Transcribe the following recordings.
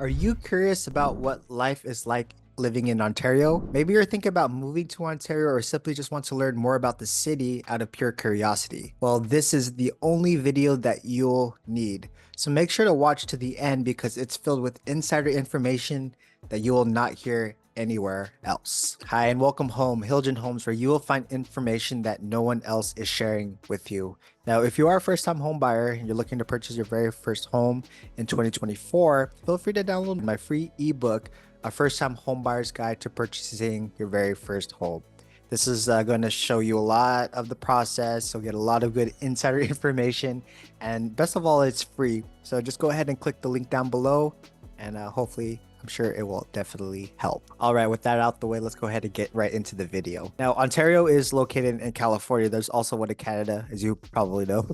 Are you curious about what life is like living in Ontario? Maybe you're thinking about moving to Ontario or simply just want to learn more about the city out of pure curiosity. Well, this is the only video that you'll need. So make sure to watch to the end because it's filled with insider information that you will not hear anywhere else. Hi, and welcome home, Hiljin Homes, where you will find information that no one else is sharing with you. Now, if you are a first-time home buyer and you're looking to purchase your very first home in 2024, feel free to download my free ebook, A First-Time Home Buyer's Guide to Purchasing Your Very First Home. This is going to show you a lot of the process. You'll get a lot of good insider information. And best of all, it's free. So just go ahead and click the link down below and hopefully I'm sure it will definitely help. All right, with that out the way, let's go ahead and get right into the video. Now, Ontario is located in California. There's also one in Canada, as you probably know.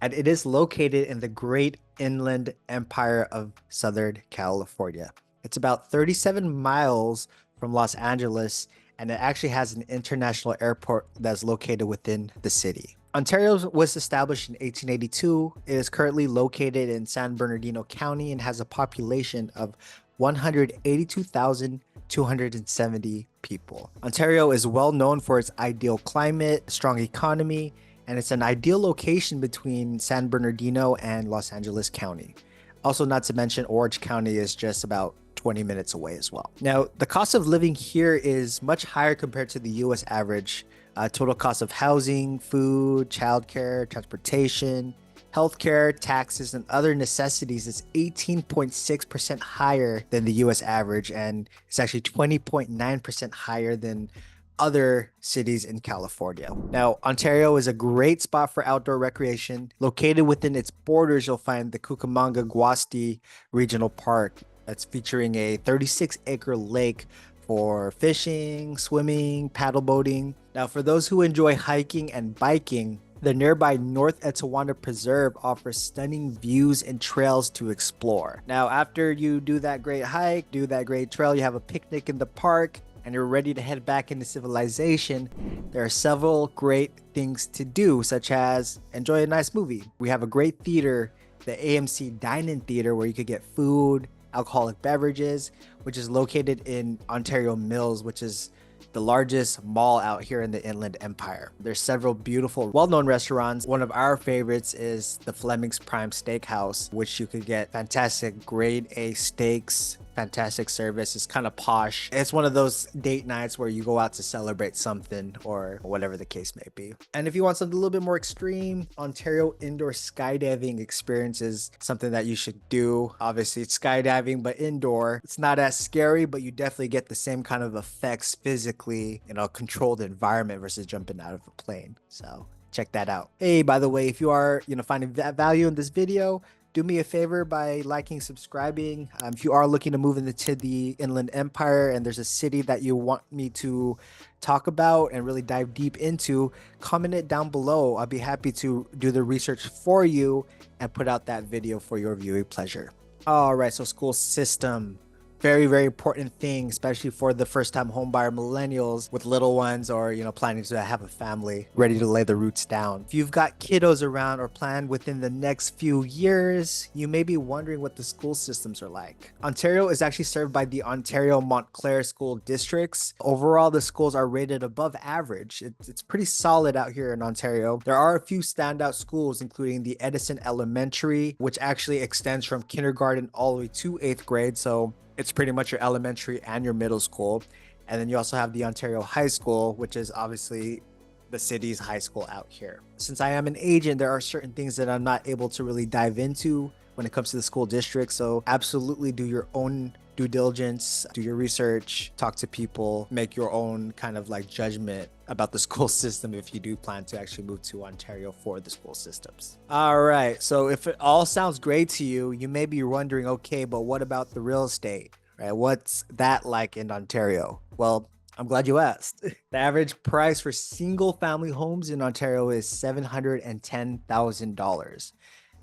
And it is located in the Great Inland Empire of Southern California. It's about 37 miles from Los Angeles, and it actually has an international airport that's located within the city. Ontario was established in 1882. It is currently located in San Bernardino County and has a population of 182,270 people. Ontario is well known for its ideal climate, strong economy, and it's an ideal location between San Bernardino and Los Angeles County. Also, not to mention, Orange County is just about 20 minutes away as well. Now, the cost of living here is much higher compared to the US average. Total cost of housing, food, childcare, transportation, healthcare, taxes, and other necessities is 18.6% higher than the US average, and it's actually 20.9% higher than other cities in California. Now, Ontario is a great spot for outdoor recreation. Located within its borders, you'll find the Cucamonga-Guasti Regional Park that's featuring a 36-acre lake for fishing, swimming, paddle boating. Now, for those who enjoy hiking and biking, the nearby North Etiwana Preserve offers stunning views and trails to explore. Now, after you do that great hike, do that great trail, you have a picnic in the park, and you're ready to head back into civilization, there are several great things to do, such as enjoy a nice movie. We have a great theater, the AMC Dine-In Theater, where you could get food, alcoholic beverages, which is located in Ontario Mills, which is the largest mall out here in the Inland Empire. There's several beautiful, well-known restaurants. One of our favorites is the Fleming's Prime Steakhouse, which you could get fantastic grade A steaks, fantastic service. It's kind of posh. It's one of those date nights where you go out to celebrate something or whatever the case may be. And if you want something a little bit more extreme, Ontario indoor skydiving experience is something that you should do. Obviously, it's skydiving, but indoor. It's not as scary, but you definitely get the same kind of effects physically in a controlled environment versus jumping out of a plane. So check that out. Hey, by the way, if you are, finding value in this video, do me a favor by liking, subscribing. If you are looking to move into the Inland Empire and there's a city that you want me to talk about and really dive deep into, comment it down below. I'll be happy to do the research for you and put out that video for your viewing pleasure. All right, so school system. Very, very important thing, especially for the first-time homebuyer millennials with little ones or, planning to have a family ready to lay the roots down. If you've got kiddos around or planned within the next few years, you may be wondering what the school systems are like. Ontario is actually served by the Ontario Montclair school districts. Overall, the schools are rated above average. It's pretty solid out here in Ontario. There are a few standout schools, including the Edison Elementary, which actually extends from kindergarten all the way to 8th grade. So it's pretty much your elementary and your middle school. And then you also have the Ontario High School, which is obviously the city's high school out here. Since I am an agent, there are certain things that I'm not able to really dive into when it comes to the school district. So absolutely do your own due diligence, do your research, talk to people, make your own kind of like judgment about the school system if you do plan to actually move to Ontario for the school systems. All right, so if it all sounds great to you, you may be wondering, okay, but what about the real estate, right? What's that like in Ontario? Well, I'm glad you asked. The average price for single family homes in Ontario is $710,000.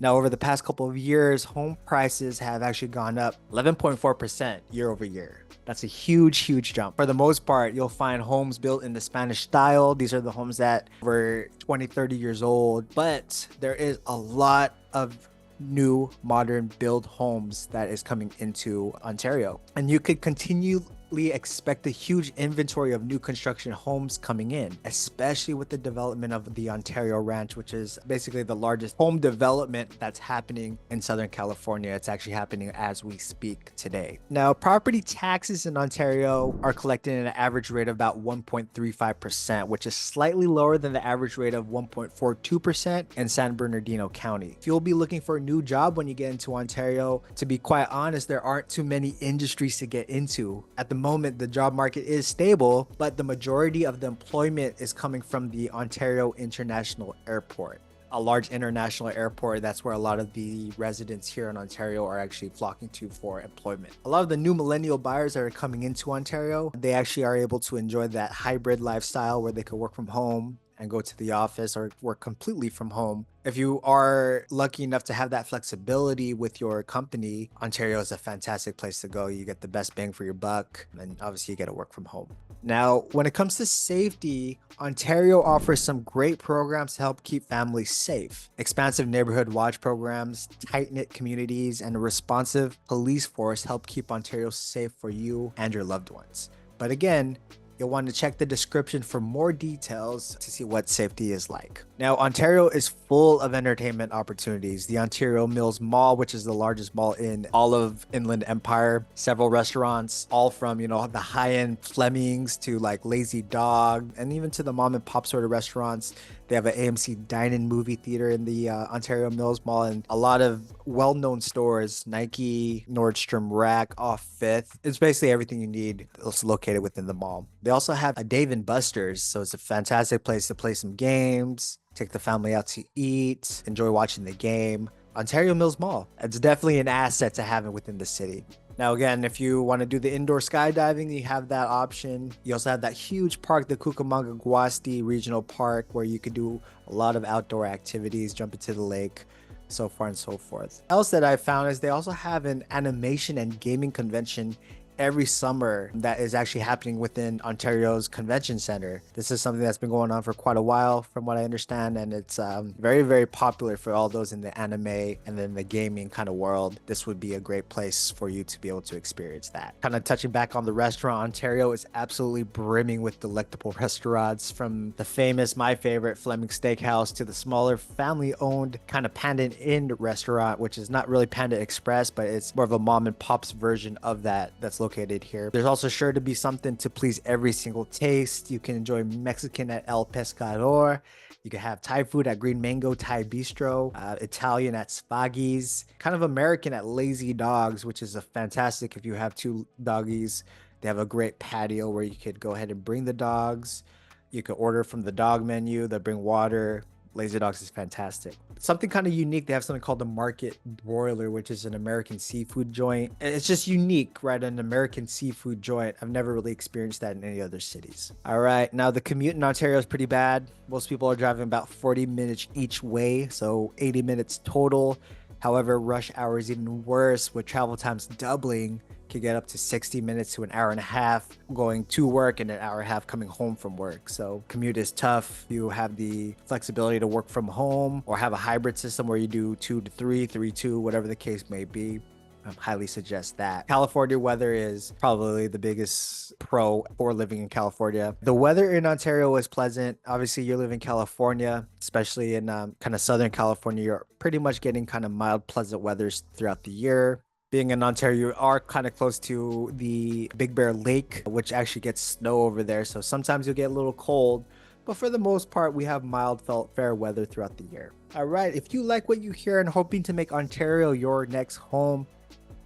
Now, over the past couple of years, home prices have actually gone up 11.4% year over year. That's a huge, huge jump. For the most part, you'll find homes built in the Spanish style. These are the homes that were 20, 30 years old, but there is a lot of new modern build homes that is coming into Ontario. And you could continually expect a huge inventory of new construction homes coming in, especially with the development of the Ontario Ranch, which is basically the largest home development that's happening in Southern California. It's actually happening as we speak today. Now, property taxes in Ontario are collected at an average rate of about 1.35%, which is slightly lower than the average rate of 1.42% in San Bernardino County. If you'll be looking for a new job when you get into Ontario, to be quite honest, there aren't too many industries to get into. At the moment, the job market is stable, but the majority of the employment is coming from the Ontario International Airport, a large international airport. That's where a lot of the residents here in Ontario are actually flocking to for employment. A lot of the new millennial buyers that are coming into Ontario, they actually are able to enjoy that hybrid lifestyle where they could work from home and go to the office or work completely from home. If you are lucky enough to have that flexibility with your company, Ontario is a fantastic place to go. You get the best bang for your buck, and obviously you get to work from home. Now, when it comes to safety, Ontario offers some great programs to help keep families safe. Expansive neighborhood watch programs, tight-knit communities, and a responsive police force help keep Ontario safe for you and your loved ones. But again, you'll want to check the description for more details to see what safety is like. Now, Ontario is full of entertainment opportunities. The Ontario Mills Mall, which is the largest mall in all of Inland Empire, several restaurants, all from, the high-end Flemings to like Lazy Dog, and even to the mom and pop sort of restaurants. They have an AMC dine-in movie theater in the Ontario Mills Mall, and a lot of well-known stores, Nike, Nordstrom Rack, off 5th. It's basically everything you need. It's located within the mall. They also have a Dave & Buster's, so it's a fantastic place to play some games, take the family out to eat, enjoy watching the game. Ontario Mills Mall. It's definitely an asset to have it within the city. Now, again, if you want to do the indoor skydiving, you have that option. You also have that huge park, the Cucamonga Guasti Regional Park, where you could do a lot of outdoor activities, jump into the lake, so far and so forth. Else that I found is they also have an animation and gaming convention every summer that is actually happening within Ontario's convention center. This is something that's been going on for quite a while from what I understand, and it's very, very popular for all those in the anime and then the gaming kind of world. This would be a great place for you to be able to experience that. Kind of touching back on the restaurant, Ontario is absolutely brimming with delectable restaurants, from the famous, my favorite, Fleming Steakhouse to the smaller family-owned kind of Panda Inn restaurant, which is not really Panda Express, but it's more of a mom and pop's version of that that's located here. There's also sure to be something to please every single taste. You can enjoy Mexican at El Pescador. You can have Thai food at Green Mango Thai Bistro, Italian at Spaghi's, kind of American at Lazy Dogs, which is a fantastic if you have two doggies. They have a great patio where you could go ahead and bring the dogs. You could order from the dog menu. They'll bring water. Lazy Dogs is fantastic. Something kind of unique, they have something called the Market Broiler, which is an American seafood joint. And it's just unique, right? An American seafood joint. I've never really experienced that in any other cities. All right, now the commute in Ontario is pretty bad. Most people are driving about 40 minutes each way, so 80 minutes total. However, rush hour is even worse, with travel times doubling. Could get up to 60 minutes to an hour and a half going to work and an hour and a half coming home from work. So commute is tough. You have the flexibility to work from home or have a hybrid system where you do 2 to 3, 3 2, whatever the case may be. I highly suggest that. California weather is probably the biggest pro for living in California. The weather in Ontario is pleasant. Obviously, you live in California, especially in kind of Southern California. You're pretty much getting kind of mild, pleasant weathers throughout the year. Being in Ontario, you are kind of close to the Big Bear Lake, which actually gets snow over there. So sometimes you'll get a little cold, but for the most part, we have mild, fair weather throughout the year. All right, if you like what you hear and hoping to make Ontario your next home,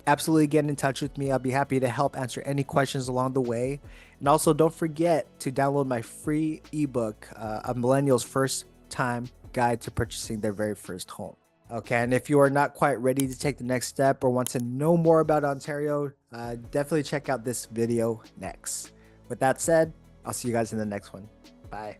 absolutely get in touch with me. I'll be happy to help answer any questions along the way. And also, don't forget to download my free ebook, A Millennial's First Time Guide to Purchasing Their Very First Home. Okay, and if you are not quite ready to take the next step or want to know more about Ontario, definitely check out this video next. With that said, I'll see you guys in the next one. Bye.